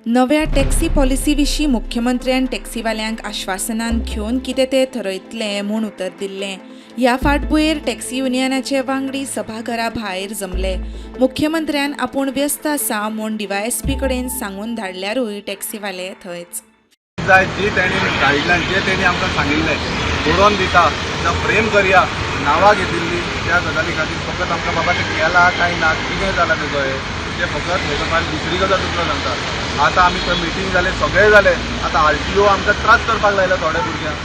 नव्या taxi policy विशीं मुख्यमंत्र्यान टॅक्सीवाल्यांक आश्वासनान घेवन कितें तें थरयतलें म्हूण उतर दिल्लें. ह्या फाटभुंयेर टॅक्सी युनियनाचे वांगडी सभाघरा भायर जमले. मुख्यमंत्र्यान आपूण व्यस्त आसा म्हूण DYSP कडेन सांगून धाडल्यारूय टॅक्सीवाले थंयच. जाय जी तेणी गायडलायन जे तेणी आमकां सांगिल्लें बरोवन दिता जावं फ्रेम करया नांवां घेतिल्लीं त्या गजाली खातीर फकत आमकां बाबा तें केलां काय ना कितें जालां तेजो तें फकत हेजो फायल दुसरी गजाल दुसरो सांगता. आतां आमी थंय मिटींग जालें सगळें जालें, आतां RTO आमकां त्रास करपाक लायला थोड्या भुरग्यांक,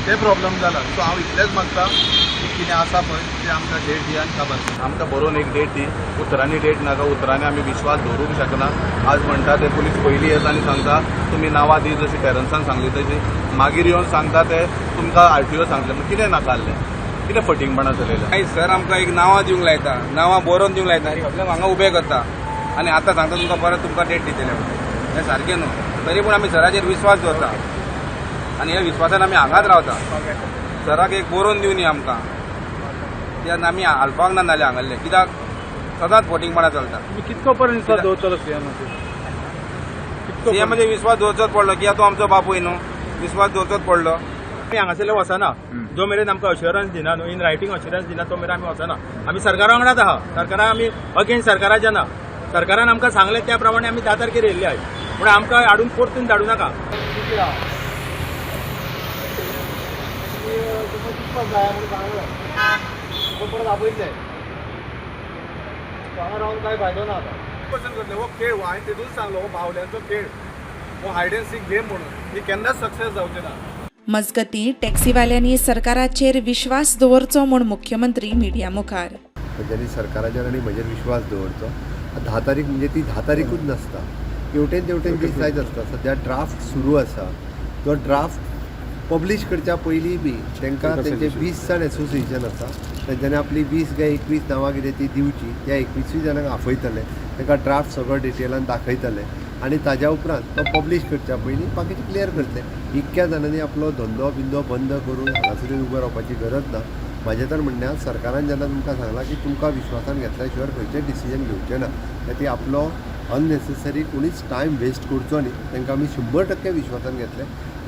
ते प्रॉब्लम जाला. सो हांव इतलेंच मागता की कितें आसा पळय तें आमकां डेट दिया आनी खबर आमकां बरोवन एक डेट दी. उतरांनी डेट नाका, उतरांनी आमी विश्वास दवरूंक शकना. आज म्हणटा ते पुलीस पयलीं येता आनी सांगता तुमी नांवां दी, जशी पेरंट्सान सांगली तशी. मागीर येवन सांगता ते तुमकां RTO सांगलें. मागीर कितें नाकाल्लें, कितें फटींगपणां चलयलें. नाही सर, आमकां एक नांवां दिवंक लायता, नांवां बरोवन दिवंक लायता आनी फाटल्यान हांगा उबें करता आनी आतां सांगता तुमकां परत तुमकां डेट दितले म्हणून. हें सारकें न्हू. तरी पूण आमी सराचेर विश्वास दवरता आनी ह्या विश्वासान आमी हांगाच रावता. सराक एक बरोवन दिवनी आमकां, तेन्ना आमी हालपाक ना नाल्यार हांगासले, कित्याक सदांच फटींगपणां चलता. कितको पर्यंत विश्वास दवरतलो सीएमाचेर विश्वास दवरचोच पडलो, कित्याक तो आमचो बापूय न्हू, विश्वास दवरचोच पडलो. आमी हांगासरले वचना. जो मेरेन आमकां अश्युरन्स दिना न्हू, इन रायटींग अश्युरन्स दिना तो मेरेन आमी वचना. आमी सरकारा वांगडाच आहा. सरकाराक आमी अगेन्स्ट सरकाराचे ना. सरकारान आमकां सांगलें त्या प्रमाणे आमी 10 तारखेर येयल्ले आहाय. म्हणून आमकां हाडून परतून धाडूं नाका. काय फायदो ना आता. हो खेळ हांवें तेतूच सांगलो, हो बावल्यांचो खेळ, हो हायड एंड सीक गेम म्हणून ही केन्नाच सक्सेस जावचें ना. मजगतीं टॅक्सीवाल्यांनी सरकाराचेर विश्वास दवरचो म्हूण मुख्यमंत्री मिडिया मुखार. ज्यांनी सरकाराचेर आनी म्हजेर विश्वास दवरचो. 10 तारीख म्हणजे ती 10 तारीखूच नासता, हेवटेन तेवटेन दीस जायत आसता. सध्या ड्राफ्ट सुरू आसा. तो ड्राफ्ट पब्लीश करच्या पयलीं बी तांकां तेंचे 20 जाण एसोसिएशन आसा, तेंच्यांनी आपली 20 काय 21 नांवां कितें ती दिवची. त्या 21 जाणांक आफयतले, तांकां ड्राफ्ट सगळो डिटेलान दाखयतले आनी ताज्या उपरांत तो पब्लीश करच्या पयलीं बाकीचे क्लियर करतले. इतक्या जाणांनी आपलो धंदो बिंदो बंद करून हांगासर उबें रावपाची गरज ना. म्हाजें तर म्हणणें सरकारान जेन्ना तुमकां सांगलां की तुमकां विश्वासान घेतल्या शिवाय खंयचें डिसिजन घेवचें ना, ती आपलो अननेसेसरी कोणीच टायम वेस्ट करचो न्ही. तांकां आमी 100% विश्वासान घेतले.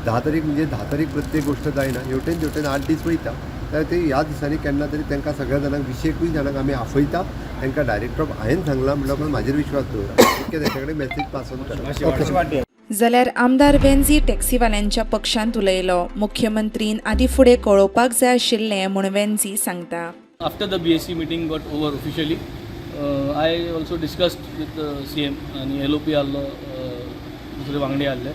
10 तारीख म्हणजे 10 तारीख प्रत्येक गोश्ट जायना, हेवटेन तेवटेन 8 दीस वयता. तर ते ह्या दिसांनी केन्ना तरी तांकां सगळ्या जाणांक 20-21 जाणांक आमी आफयता. तांकां डायरेक्ट ऑफ हांवें सांगलां म्हणल्यार म्हाजेर विश्वास दवरा. ओके, ताचे कडेन मेसेज पास ऑन करा. जाल्यार आमदार वेंझी टॅक्सीवाल्यांच्या पक्षांत उलयलो. मुख्यमंत्रीन आदी फुडें कळोवपाक जाय आशिल्लें म्हूण वेंझी सांगता. After the BSc meeting got over officially, I also discussed with the CM आणि LOP आल्लो, दुसरे वांगडी आल्ले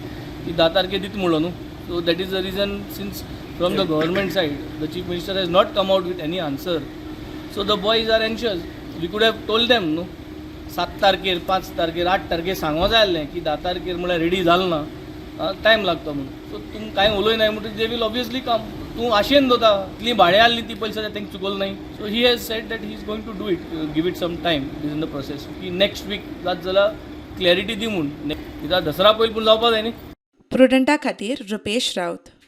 की 10 तारखे दित म्हणलो न्हू. So that is the reason, since from the government side the chief minister has not come out with any answer. So the boys are anxious. We could have told them न्हू 7 तारखेर 5 तारखेर 8 तारखेर सांगो जाय आसलें की 10 तारखेर म्हळ्यार रेडी जालो ना, टायम लागता म्हणून. सो तुम कांय उलयनाय म्हणटकीर दे वील ऑब्वियसली कम. तूं आशेन दवरता, इतली भाडे आसली ती पयलीं सद्या तांकां चुकलो नाही. So he has said that he is going to do it, give it some time, it is in the process. की नेक्स्ट वीक जात जाल्यार क्लॅरिटी दी म्हूण, कित्याक दसरा पयलीं पूण जावपा जाय न्ही. प्रुडंटा खातीर रुपेश रावत.